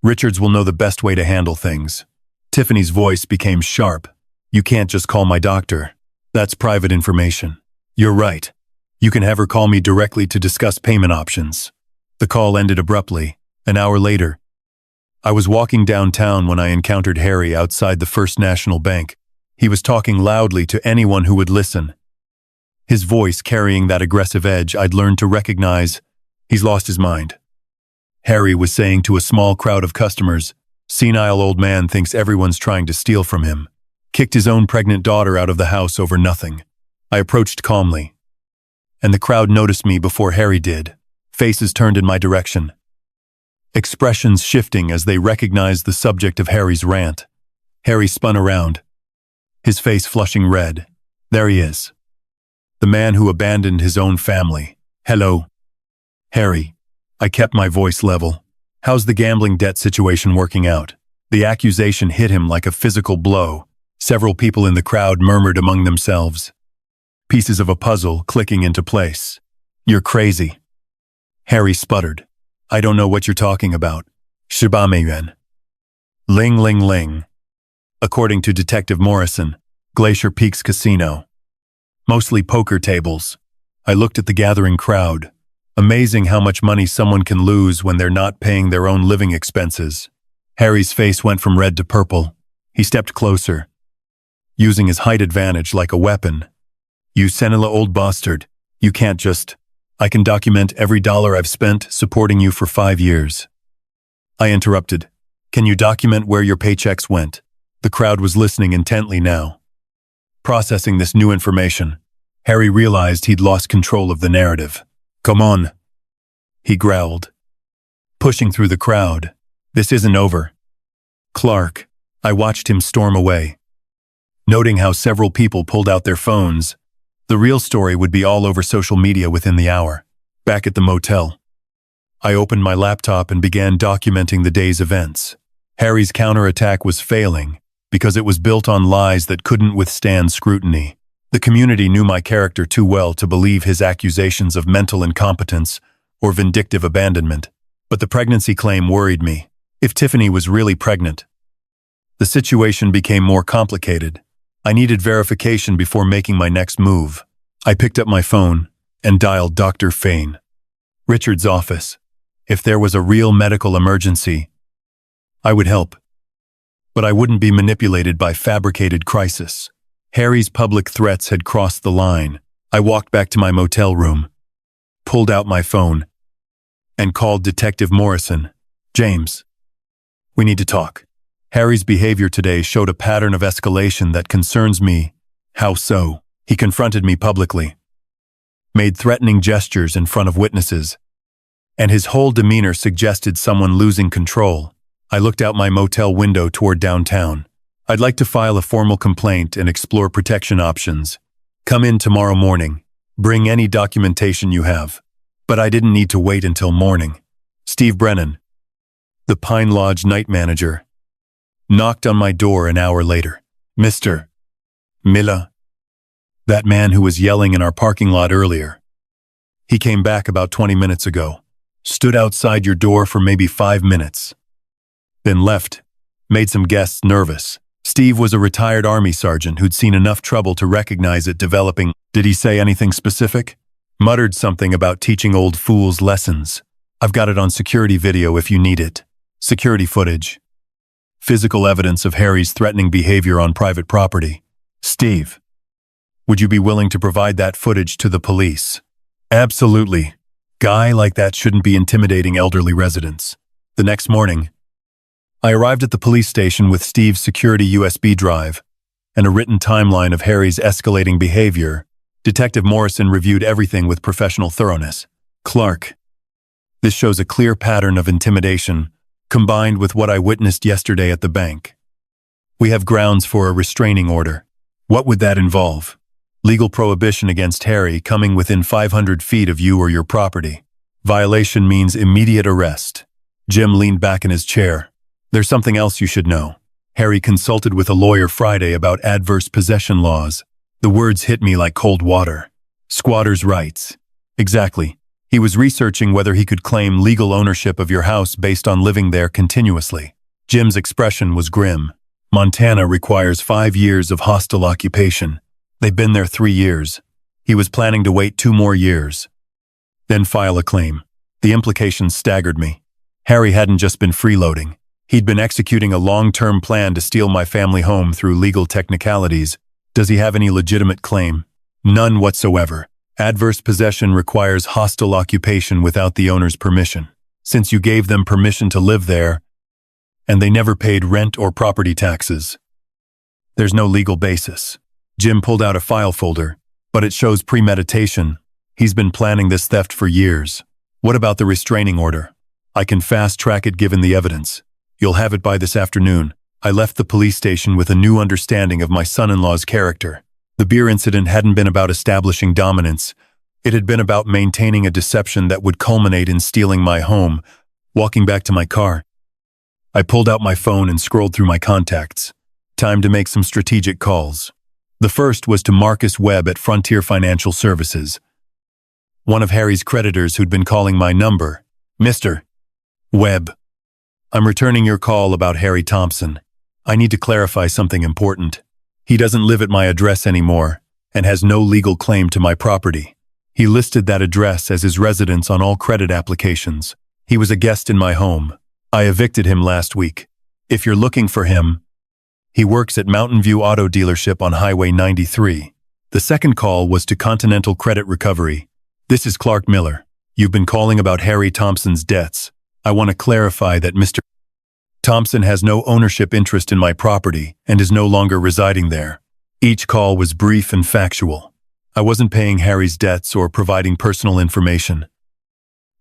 Richards will know the best way to handle things. Tiffany's voice became sharp. You can't just call my doctor. That's private information. You're right. You can have her call me directly to discuss payment options. The call ended abruptly. An hour later, I was walking downtown when I encountered Harry outside the First National Bank. He was talking loudly to anyone who would listen. His voice carrying that aggressive edge I'd learned to recognize. He's lost his mind. Harry was saying to a small crowd of customers, senile old man thinks everyone's trying to steal from him. Kicked his own pregnant daughter out of the house over nothing. I approached calmly, and the crowd noticed me before Harry did. Faces turned in my direction, expressions shifting as they recognized the subject of Harry's rant. Harry spun around, his face flushing red. There he is. The man who abandoned his own family. Hello. Harry. I kept my voice level. How's the gambling debt situation working out? The accusation hit him like a physical blow. Several people in the crowd murmured among themselves. Pieces of a puzzle clicking into place. You're crazy. Harry sputtered. I don't know what you're talking about. Shibameyen. Ling ling ling. According to Detective Morrison, Glacier Peaks Casino. Mostly poker tables. I looked at the gathering crowd. Amazing how much money someone can lose when they're not paying their own living expenses. Harry's face went from red to purple. He stepped closer, using his height advantage like a weapon. You senile old bastard. You can't just... I can document every dollar I've spent supporting you for 5 years. I interrupted. Can you document where your paychecks went? The crowd was listening intently now. Processing this new information, Harry realized he'd lost control of the narrative. Come on, he growled, pushing through the crowd. This isn't over. Clark, I watched him storm away. Noting how several people pulled out their phones, the real story would be all over social media within the hour. Back at the motel, I opened my laptop and began documenting the day's events. Harry's counterattack was failing because it was built on lies that couldn't withstand scrutiny. The community knew my character too well to believe his accusations of mental incompetence or vindictive abandonment. But the pregnancy claim worried me. If Tiffany was really pregnant, the situation became more complicated. I needed verification before making my next move. I picked up my phone and dialed Dr. Fain. Richard's office. If there was a real medical emergency, I would help. But I wouldn't be manipulated by fabricated crisis. Harry's public threats had crossed the line. I walked back to my motel room, pulled out my phone, and called Detective Morrison. James, we need to talk. Harry's behavior today showed a pattern of escalation that concerns me. How so? He confronted me publicly, made threatening gestures in front of witnesses, and his whole demeanor suggested someone losing control. I looked out my motel window toward downtown. I'd like to file a formal complaint and explore protection options. Come in tomorrow morning. Bring any documentation you have. But I didn't need to wait until morning. Steve Brennan, the Pine Lodge night manager, knocked on my door an hour later. Mr. Milla, that man who was yelling in our parking lot earlier. He came back about 20 minutes ago, stood outside your door for maybe 5 minutes, then left, made some guests nervous. Steve was a retired Army sergeant who'd seen enough trouble to recognize it developing. Did he say anything specific? Muttered something about teaching old fools lessons. I've got it on security video if you need it. Security footage. Physical evidence of Harry's threatening behavior on private property. Steve, would you be willing to provide that footage to the police? Absolutely. Guy like that shouldn't be intimidating elderly residents. The next morning, I arrived at the police station with Steve's security USB drive and a written timeline of Harry's escalating behavior. Detective Morrison reviewed everything with professional thoroughness. Clark, this shows a clear pattern of intimidation, combined with what I witnessed yesterday at the bank. We have grounds for a restraining order. What would that involve? Legal prohibition against Harry coming within 500 feet of you or your property. Violation means immediate arrest. Jim leaned back in his chair. There's something else you should know. Harry consulted with a lawyer Friday about adverse possession laws. The words hit me like cold water. Squatters' rights. Exactly. He was researching whether he could claim legal ownership of your house based on living there continuously. Jim's expression was grim. Montana requires 5 years of hostile occupation. They've been there 3 years. He was planning to wait 2 more years. Then file a claim. The implications staggered me. Harry hadn't just been freeloading. He'd been executing a long-term plan to steal my family home through legal technicalities. Does he have any legitimate claim? None whatsoever. Adverse possession requires hostile occupation without the owner's permission. Since you gave them permission to live there, and they never paid rent or property taxes, there's no legal basis. Jim pulled out a file folder, but it shows premeditation. He's been planning this theft for years. What about the restraining order? I can fast-track it given the evidence. You'll have it by this afternoon. I left the police station with a new understanding of my son-in-law's character. The beer incident hadn't been about establishing dominance. It had been about maintaining a deception that would culminate in stealing my home. Walking back to my car, I pulled out my phone and scrolled through my contacts. Time to make some strategic calls. The first was to Marcus Webb at Frontier Financial Services, one of Harry's creditors who'd been calling my number. Mr. Webb, I'm returning your call about Harry Thompson. I need to clarify something important. He doesn't live at my address anymore and has no legal claim to my property. He listed that address as his residence on all credit applications. He was a guest in my home. I evicted him last week. If you're looking for him, he works at Mountain View Auto Dealership on Highway 93. The second call was to Continental Credit Recovery. This is Clark Miller. You've been calling about Harry Thompson's debts. I want to clarify that Mr. Thompson has no ownership interest in my property and is no longer residing there. Each call was brief and factual. I wasn't paying Harry's debts or providing personal information,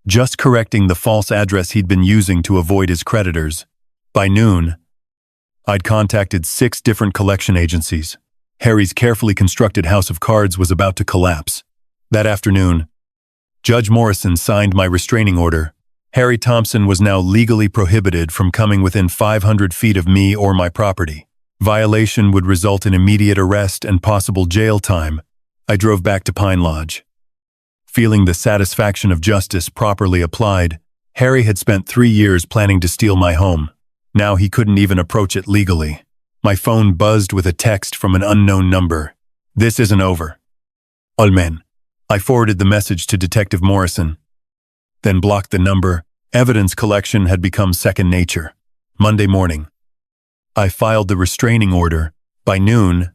just correcting the false address he'd been using to avoid his creditors. By noon, I'd contacted 6 different collection agencies. Harry's carefully constructed house of cards was about to collapse. That afternoon, Judge Morrison signed my restraining order. Harry Thompson was now legally prohibited from coming within 500 feet of me or my property. Violation would result in immediate arrest and possible jail time. I drove back to Pine Lodge, feeling the satisfaction of justice properly applied. Harry had spent 3 years planning to steal my home. Now he couldn't even approach it legally. My phone buzzed with a text from an unknown number. This isn't over. Olmen. I forwarded the message to Detective Morrison, then blocked the number. Evidence collection had become second nature. Monday morning, I filed the restraining order. By noon,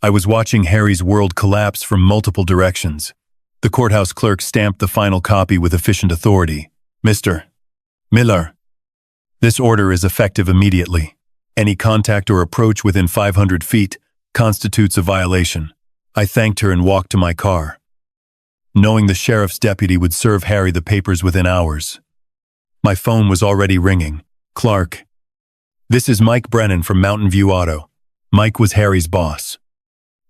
I was watching Harry's world collapse from multiple directions. The courthouse clerk stamped the final copy with efficient authority. Mr. Miller, this order is effective immediately. Any contact or approach within 500 feet constitutes a violation. I thanked her and walked to my car, knowing the sheriff's deputy would serve Harry the papers within hours. My phone was already ringing. Clark, this is Mike Brennan from Mountain View Auto. Mike was Harry's boss,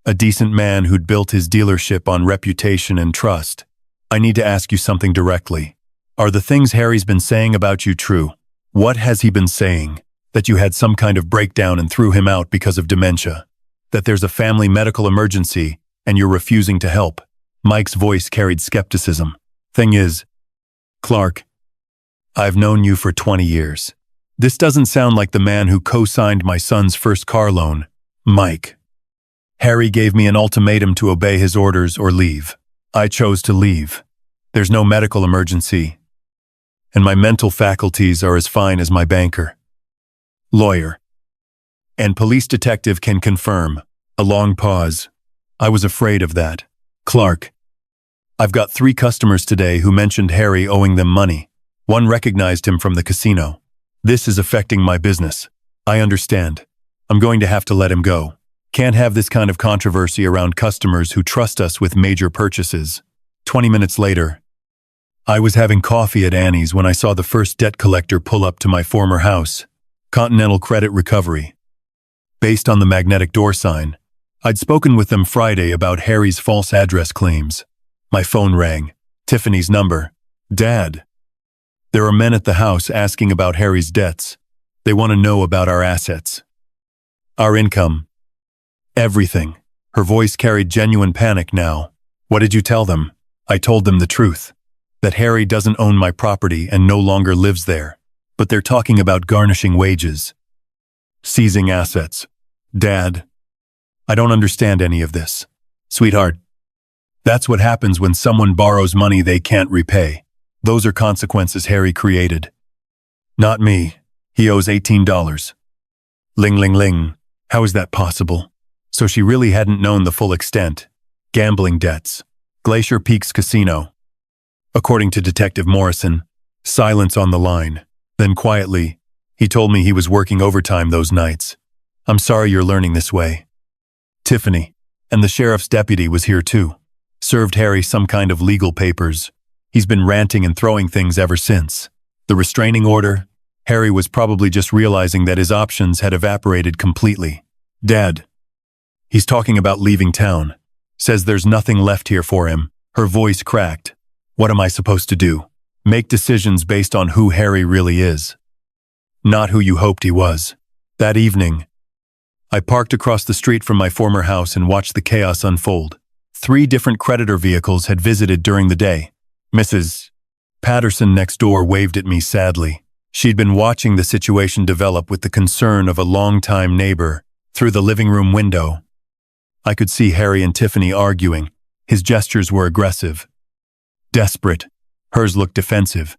a decent man who'd built his dealership on reputation and trust. I need to ask you something directly. Are the things Harry's been saying about you true? What has he been saying? That you had some kind of breakdown and threw him out because of dementia? That there's a family medical emergency and you're refusing to help? Mike's voice carried skepticism. Thing is, Clark, I've known you for 20 years. This doesn't sound like the man who co-signed my son's first car loan, Mike. Harry gave me an ultimatum to obey his orders or leave. I chose to leave. There's no medical emergency, and my mental faculties are as fine as my banker. Lawyer. And police detective can confirm. A long pause. I was afraid of that. Clark. I've got 3 customers today who mentioned Harry owing them money. One recognized him from the casino. This is affecting my business. I understand. I'm going to have to let him go. Can't have this kind of controversy around customers who trust us with major purchases. 20 minutes later, I was having coffee at Annie's when I saw the first debt collector pull up to my former house, Continental Credit Recovery. Based on the magnetic door sign, I'd spoken with them Friday about Harry's false address claims. My phone rang. Tiffany's number. Dad. There are men at the house asking about Harry's debts. They want to know about our assets. Our income. Everything. Her voice carried genuine panic now. What did you tell them? I told them the truth. That Harry doesn't own my property and no longer lives there. But they're talking about garnishing wages. Seizing assets. Dad. I don't understand any of this. Sweetheart. That's what happens when someone borrows money they can't repay. Those are consequences Harry created. Not me. He owes $18. Ling ling ling. How is that possible? So she really hadn't known the full extent. Gambling debts. Glacier Peaks Casino. According to Detective Morrison, silence on the line. Then quietly, he told me he was working overtime those nights. I'm sorry you're learning this way. Tiffany, and the sheriff's deputy was here too. Served Harry some kind of legal papers. He's been ranting and throwing things ever since. The restraining order, Harry was probably just realizing that his options had evaporated completely. Dad. He's talking about leaving town. Says there's nothing left here for him. Her voice cracked. What am I supposed to do? Make decisions based on who Harry really is. Not who you hoped he was. That evening, I parked across the street from my former house and watched the chaos unfold. 3 different creditor vehicles had visited during the day. Mrs. Patterson next door waved at me sadly. She'd been watching the situation develop with the concern of a longtime neighbor. Through the living room window, I could see Harry and Tiffany arguing. His gestures were aggressive. Desperate. Hers looked defensive.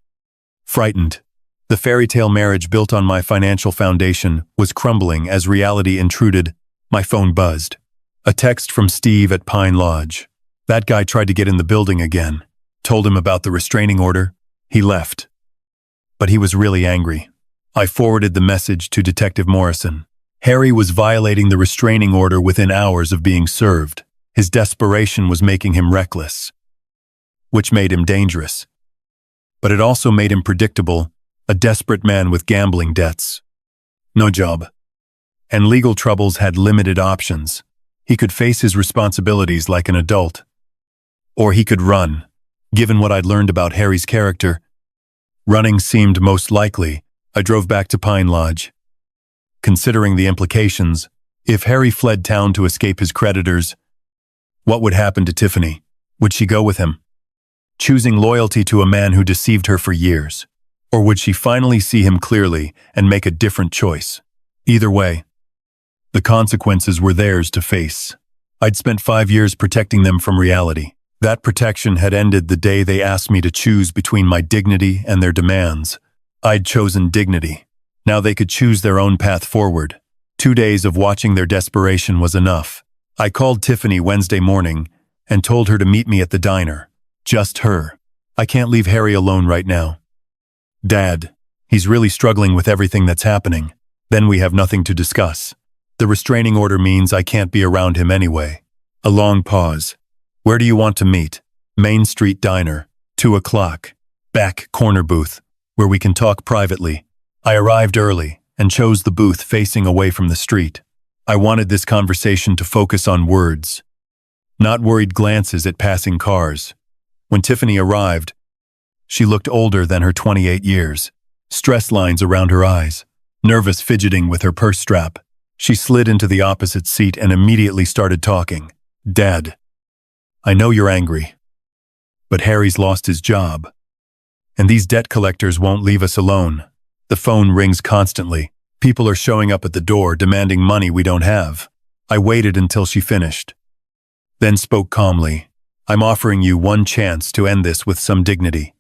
Frightened. The fairy tale marriage built on my financial foundation was crumbling as reality intruded. My phone buzzed. A text from Steve at Pine Lodge. That guy tried to get in the building again. Told him about the restraining order. He left. But he was really angry. I forwarded the message to Detective Morrison. Harry was violating the restraining order within hours of being served. His desperation was making him reckless, which made him dangerous. But it also made him predictable, a desperate man with gambling debts. No job. And legal troubles had limited options. He could face his responsibilities like an adult. Or he could run. Given what I'd learned about Harry's character, running seemed most likely. I drove back to Pine Lodge. Considering the implications, if Harry fled town to escape his creditors, what would happen to Tiffany? Would she go with him? Choosing loyalty to a man who deceived her for years? Or would she finally see him clearly and make a different choice? Either way, the consequences were theirs to face. I'd spent 5 years protecting them from reality. That protection had ended the day they asked me to choose between my dignity and their demands. I'd chosen dignity. Now they could choose their own path forward. 2 days of watching their desperation was enough. I called Tiffany Wednesday morning and told her to meet me at the diner. Just her. I can't leave Harry alone right now. Dad, he's really struggling with everything that's happening. Then we have nothing to discuss. The restraining order means I can't be around him anyway. A long pause. Where do you want to meet? Main Street Diner. 2 o'clock. Back corner booth, where we can talk privately. I arrived early and chose the booth facing away from the street. I wanted this conversation to focus on words, not worried glances at passing cars. When Tiffany arrived, she looked older than her 28 years, stress lines around her eyes, nervous fidgeting with her purse strap. She slid into the opposite seat and immediately started talking. Dad, I know you're angry, but Harry's lost his job. And these debt collectors won't leave us alone. The phone rings constantly. People are showing up at the door demanding money we don't have. I waited until she finished, then spoke calmly. I'm offering you one chance to end this with some dignity.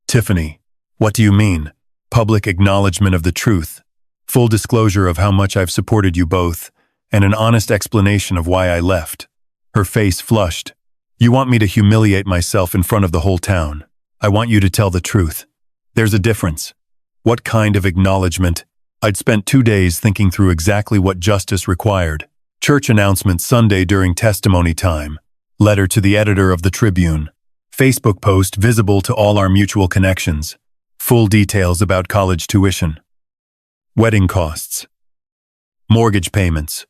Tiffany, what do you mean? Public acknowledgement of the truth, full disclosure of how much I've supported you both, and an honest explanation of why I left. Her face flushed. You want me to humiliate myself in front of the whole town. I want you to tell the truth. There's a difference. What kind of acknowledgement? I'd spent 2 days thinking through exactly what justice required. Church announcement Sunday during testimony time. Letter to the editor of the Tribune. Facebook post visible to all our mutual connections. Full details about college tuition. Wedding costs. Mortgage payments.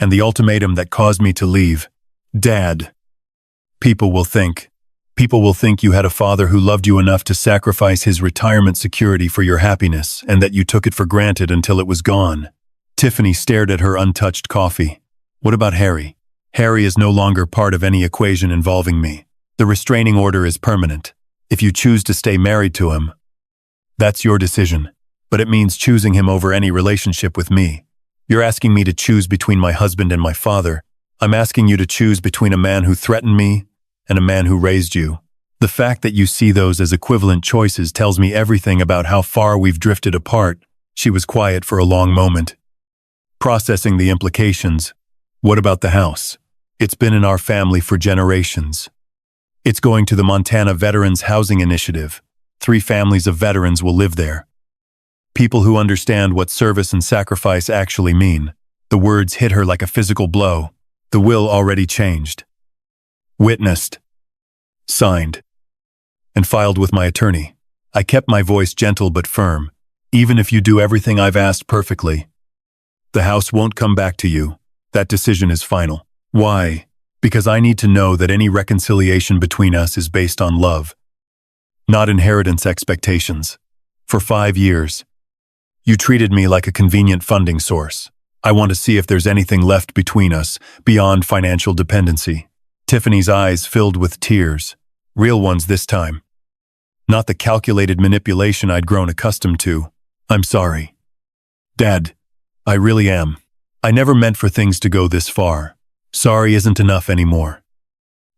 And the ultimatum that caused me to leave. Dad. People will think you had a father who loved you enough to sacrifice his retirement security for your happiness and that you took it for granted until it was gone. Tiffany stared at her untouched coffee. What about Harry? Harry is no longer part of any equation involving me. The restraining order is permanent. If you choose to stay married to him, that's your decision. But it means choosing him over any relationship with me. You're asking me to choose between my husband and my father. I'm asking you to choose between a man who threatened me and a man who raised you. The fact that you see those as equivalent choices tells me everything about how far we've drifted apart. She was quiet for a long moment, processing the implications. What about the house? It's been in our family for generations. It's going to the Montana Veterans Housing Initiative. 3 families of veterans will live there. People who understand what service and sacrifice actually mean. The words hit her like a physical blow. The will already changed. Witnessed. Signed. And filed with my attorney. I kept my voice gentle but firm. Even if you do everything I've asked perfectly, the house won't come back to you. That decision is final. Why? Because I need to know that any reconciliation between us is based on love, not inheritance expectations. For 5 years, you treated me like a convenient funding source. I want to see if there's anything left between us beyond financial dependency. Tiffany's eyes filled with tears, real ones this time. Not the calculated manipulation I'd grown accustomed to. I'm sorry. Dad, I really am. I never meant for things to go this far. Sorry isn't enough anymore.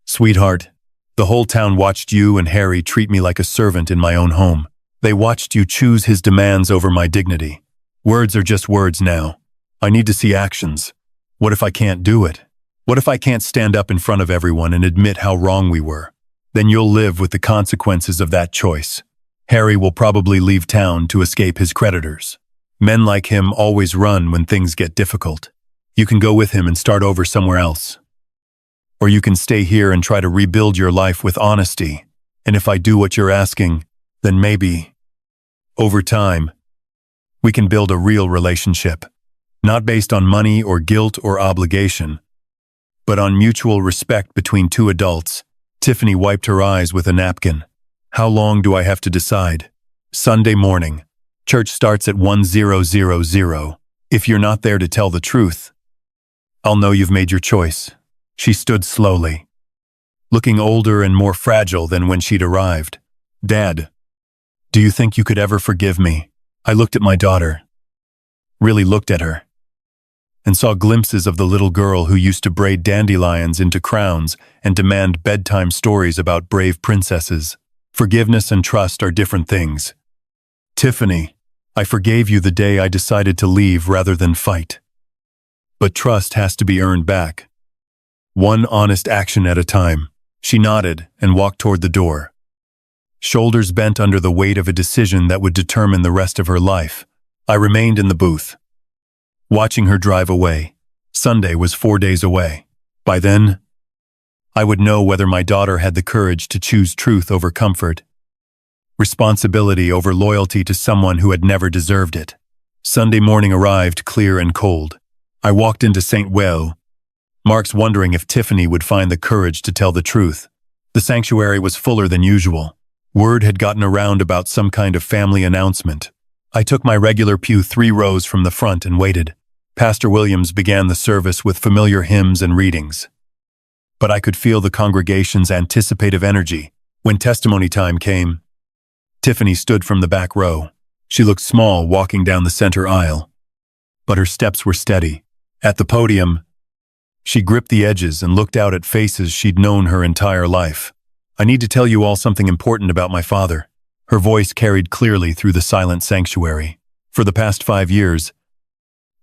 Sweetheart, the whole town watched you and Harry treat me like a servant in my own home. They watched you choose his demands over my dignity. Words are just words now. I need to see actions. What if I can't do it? What if I can't stand up in front of everyone and admit how wrong we were? Then you'll live with the consequences of that choice. Harry will probably leave town to escape his creditors. Men like him always run when things get difficult. You can go with him and start over somewhere else. Or you can stay here and try to rebuild your life with honesty. And if I do what you're asking, then maybe, over time, we can build a real relationship. Not based on money or guilt or obligation, but on mutual respect between 2 adults. Tiffany wiped her eyes with a napkin. How long do I have to decide? Sunday morning. Church starts at 10:00. If you're not there to tell the truth, I'll know you've made your choice. She stood slowly, looking older and more fragile than when she'd arrived. Dad, do you think you could ever forgive me? I looked at my daughter, really looked at her, and saw glimpses of the little girl who used to braid dandelions into crowns and demand bedtime stories about brave princesses. Forgiveness and trust are different things. Tiffany, I forgave you the day I decided to leave rather than fight. But trust has to be earned back. One honest action at a time. She nodded and walked toward the door, shoulders bent under the weight of a decision that would determine the rest of her life. I remained in the booth, watching her drive away. Sunday was 4 days away. By then, I would know whether my daughter had the courage to choose truth over comfort, responsibility over loyalty to someone who had never deserved it. Sunday morning arrived clear and cold. I walked into St. Well, Mark's wondering if Tiffany would find the courage to tell the truth. The sanctuary was fuller than usual. Word had gotten around about some kind of family announcement. I took my regular pew 3 rows from the front and waited. Pastor Williams began the service with familiar hymns and readings. But I could feel the congregation's anticipative energy. When testimony time came, Tiffany stood from the back row. She looked small walking down the center aisle, but her steps were steady. At the podium, she gripped the edges and looked out at faces she'd known her entire life. "I need to tell you all something important about my father." Her voice carried clearly through the silent sanctuary. "For the past 5 years,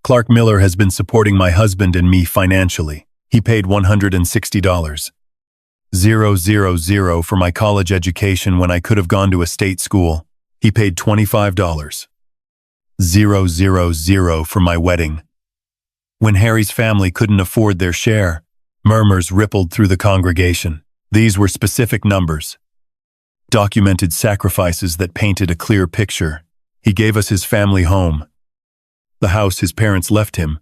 Clark Miller has been supporting my husband and me financially. He paid $160,000 for my college education when I could have gone to a state school. He paid $25,000 for my wedding. When Harry's family couldn't afford their share, murmurs rippled through the congregation. These were specific numbers, documented sacrifices that painted a clear picture. He gave us his family home, the house his parents left him,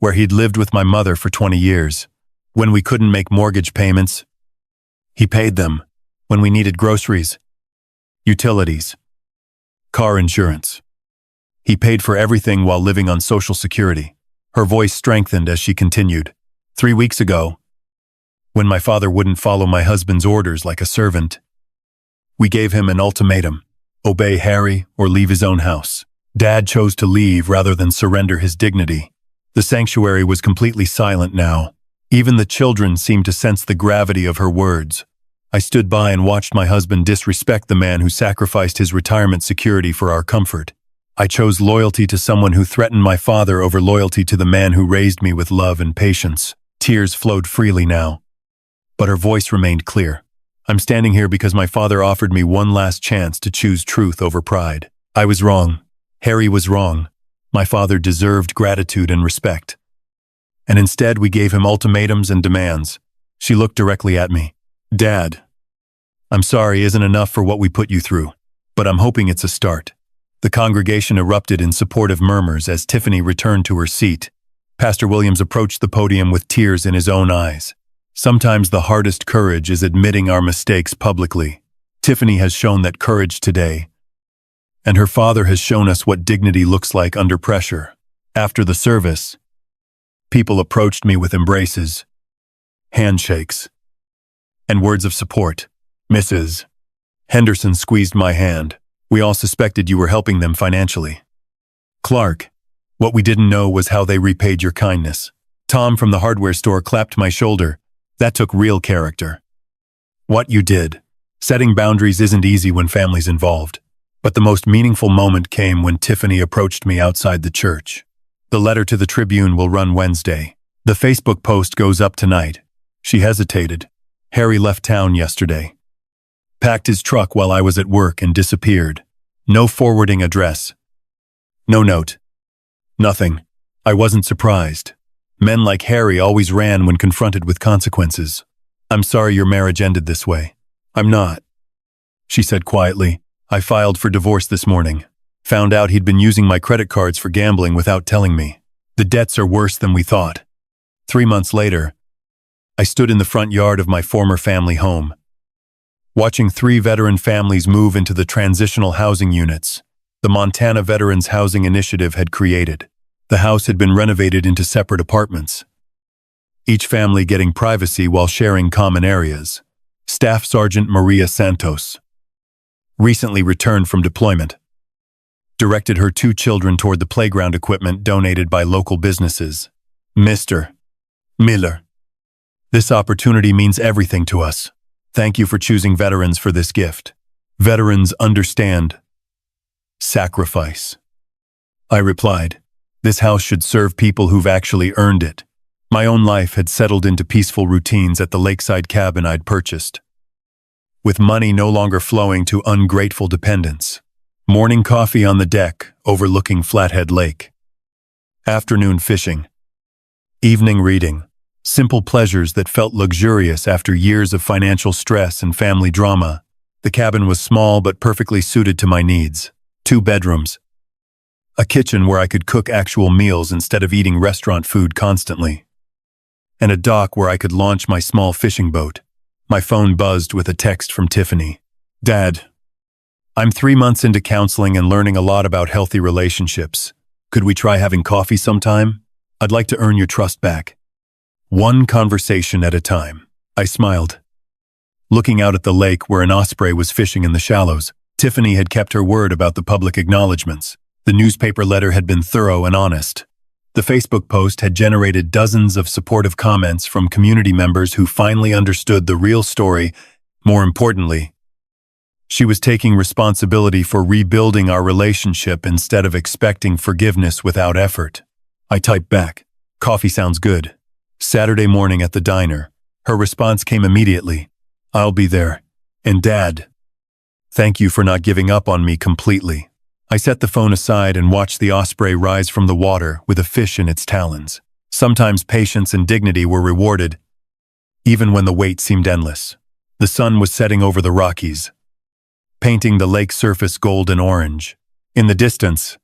where he'd lived with my mother for 20 years. When we couldn't make mortgage payments, he paid them. When we needed groceries, utilities, car insurance, he paid for everything while living on Social Security." Her voice strengthened as she continued. 3 weeks ago, when my father wouldn't follow my husband's orders like a servant, we gave him an ultimatum: obey Harry or leave his own house. Dad chose to leave rather than surrender his dignity. The sanctuary was completely silent now. Even the children seemed to sense the gravity of her words. I stood by and watched my husband disrespect the man who sacrificed his retirement security for our comfort. I chose loyalty to someone who threatened my father over loyalty to the man who raised me with love and patience. Tears flowed freely now, but her voice remained clear. "I'm standing here because my father offered me one last chance to choose truth over pride. I was wrong. Harry was wrong. My father deserved gratitude and respect. And instead we gave him ultimatums and demands." She looked directly at me. "Dad, I'm sorry isn't enough for what we put you through, but I'm hoping it's a start." The congregation erupted in supportive murmurs as Tiffany returned to her seat. Pastor Williams approached the podium with tears in his own eyes. "Sometimes the hardest courage is admitting our mistakes publicly. Tiffany has shown that courage today, and her father has shown us what dignity looks like under pressure." After the service, people approached me with embraces, handshakes, and words of support. "Mrs. Henderson squeezed my hand. We all suspected you were helping them financially. Clark, what we didn't know was how they repaid your kindness." Tom from the hardware store clapped my shoulder. "That took real character." "What you did. Setting boundaries isn't easy when family's involved. But the most meaningful moment came when Tiffany approached me outside the church. The letter to the Tribune will run Wednesday. The Facebook post goes up tonight." She hesitated. "Harry left town yesterday. Packed his truck while I was at work and disappeared. No forwarding address. No note. Nothing." I wasn't surprised. Men like Harry always ran when confronted with consequences. "I'm sorry your marriage ended this way." "I'm not," she said quietly. "I filed for divorce this morning. Found out he'd been using my credit cards for gambling without telling me. The debts are worse than we thought." 3 months later, I stood in the front yard of my former family home, watching 3 veteran families move into the transitional housing units the Montana Veterans Housing Initiative had created. The house had been renovated into separate apartments, each family getting privacy while sharing common areas. Staff Sergeant Maria Santos, recently returned from deployment, directed her 2 children toward the playground equipment donated by local businesses. "Mr. Miller, this opportunity means everything to us. Thank you for choosing veterans for this gift. Veterans understand sacrifice." I replied, "This house should serve people who've actually earned it." My own life had settled into peaceful routines at the lakeside cabin I'd purchased, with money no longer flowing to ungrateful dependents. Morning coffee on the deck overlooking Flathead Lake. Afternoon fishing. Evening reading. Simple pleasures that felt luxurious after years of financial stress and family drama. The cabin was small but perfectly suited to my needs. 2 bedrooms. A kitchen where I could cook actual meals instead of eating restaurant food constantly. And a dock where I could launch my small fishing boat. My phone buzzed with a text from Tiffany. "Dad, I'm 3 months into counseling and learning a lot about healthy relationships. Could we try having coffee sometime? I'd like to earn your trust back. One conversation at a time." I smiled, looking out at the lake where an osprey was fishing in the shallows. Tiffany had kept her word about the public acknowledgments. The newspaper letter had been thorough and honest. The Facebook post had generated dozens of supportive comments from community members who finally understood the real story. More importantly, she was taking responsibility for rebuilding our relationship instead of expecting forgiveness without effort. I typed back, "Coffee sounds good." Saturday morning at the diner, her response came immediately, "I'll be there. And Dad, thank you for not giving up on me completely." I set the phone aside and watched the osprey rise from the water with a fish in its talons. Sometimes patience and dignity were rewarded, even when the wait seemed endless. The sun was setting over the Rockies, painting the lake surface gold and orange. In the distance,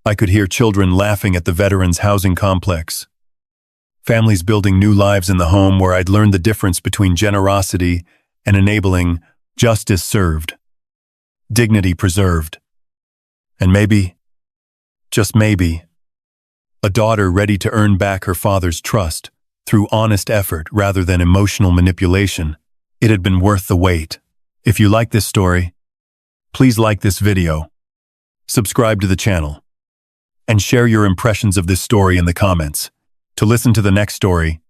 I could hear children laughing at the veterans' housing complex. Families building new lives in the home where I'd learned the difference between generosity and enabling, justice served, dignity preserved. And maybe, just maybe, a daughter ready to earn back her father's trust through honest effort rather than emotional manipulation. It had been worth the wait. If you like this story, please like this video, subscribe to the channel, and share your impressions of this story in the comments. To listen to the next story,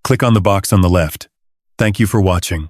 click on the box on the left. Thank you for watching.